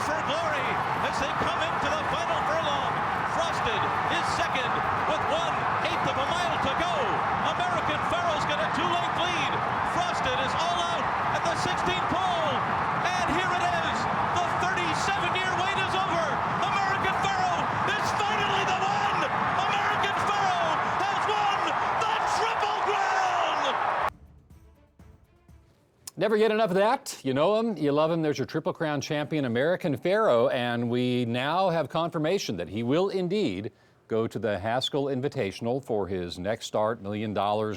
for glory as they come into the final furlong. Frosted is second with 1/8 of a mile to go. American Pharoah's got a 2-length lead. Frosted is all out at the 16th pole. And here it is. The 37-year wait is over. American Pharoah is finally the one. American Pharoah has won the Triple Crown. Never get enough of that. You know him, you love him. There's your Triple Crown champion, American Pharoah, and we now have confirmation that he will indeed go to the Haskell Invitational for his next start, $1 million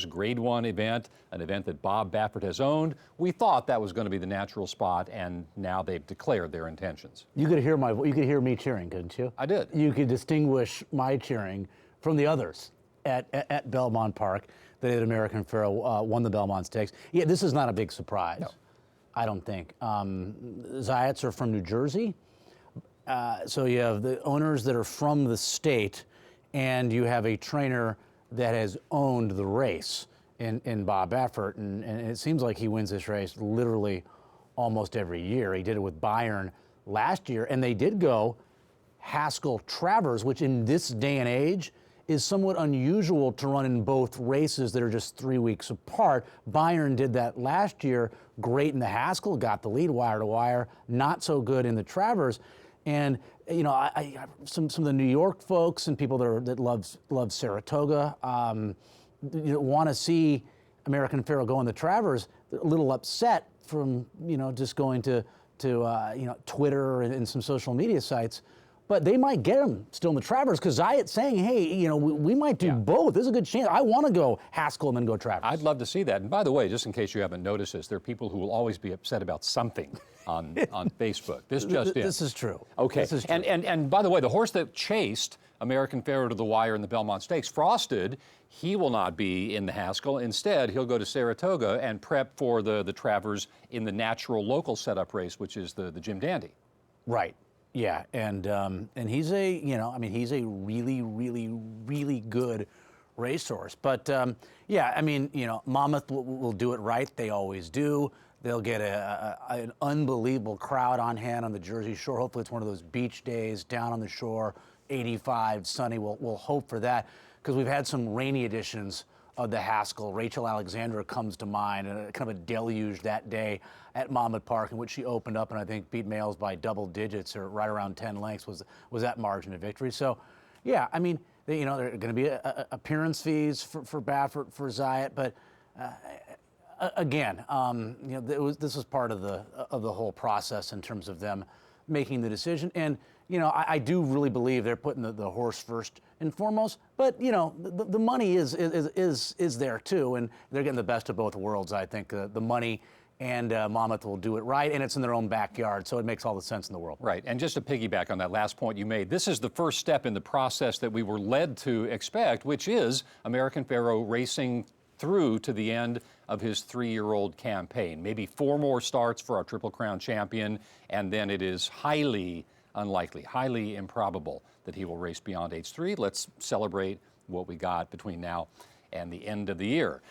Grade 1 event, an event that Bob Baffert has owned. We thought that was going to be the natural spot, and now they've declared their intentions. You could hear me cheering, couldn't you? I did. You could distinguish my cheering from the others at Belmont Park. That American Pharoah won the Belmont Stakes. Yeah, this is not a big surprise. No. I don't think. Zayats are from New Jersey, so you have the owners that are from the state, and you have a trainer that has owned the race in Bob Baffert, and it seems like he wins this race literally almost every year. He did it with Bayern last year, and they did go Haskell Travers, which in this day and age is somewhat unusual to run in both races that are just 3 weeks apart. Bayern did that last year, great in the Haskell, got the lead wire to wire, not so good in the Travers. And you know, some of the New York folks and people that love Saratoga, want to see American Pharoah go in the Travers. They're a little upset from just going to Twitter and some social media sites. But they might get him still in the Travers because Zayat's saying, hey, we might do both. There's a good chance. I want to go Haskell and then go Travers. I'd love to see that. And by the way, just in case you haven't noticed this, there are people who will always be upset about something on Facebook. This is true. Okay. This is true. And by the way, the horse that chased American Pharoah to the wire in the Belmont Stakes, Frosted, he will not be in the Haskell. Instead, he'll go to Saratoga and prep for the Travers in the natural local setup race, which is the Jim Dandy. Right. Yeah, and he's he's a really, really, really good racehorse. But Monmouth will do it right. They always do. They'll get an unbelievable crowd on hand on the Jersey Shore. Hopefully, it's one of those beach days down on the shore, 85, sunny. We'll hope for that because we've had some rainy editions of the Haskell. Rachel Alexandra comes to mind, and kind of a deluge that day at Monmouth Park, in which she opened up and I think beat males by double digits or right around 10 lengths was that margin of victory. So, yeah, I mean, there are going to be appearance fees for Baffert, for Zayat, but again, this was part of the whole process in terms of them making the decision. And I do really believe they're putting the horse first and foremost. But the money is there too, and they're getting the best of both worlds. I think the money and Monmouth will do it right, and it's in their own backyard, so it makes all the sense in the world. Right, and just to piggyback on that last point you made, this is the first step in the process that we were led to expect, which is American Pharoah racing through to the end of his 3-year-old campaign. Maybe 4 more starts for our Triple Crown champion, and then it is highly unlikely, highly improbable that he will race beyond age 3. Let's celebrate what we got between now and the end of the year.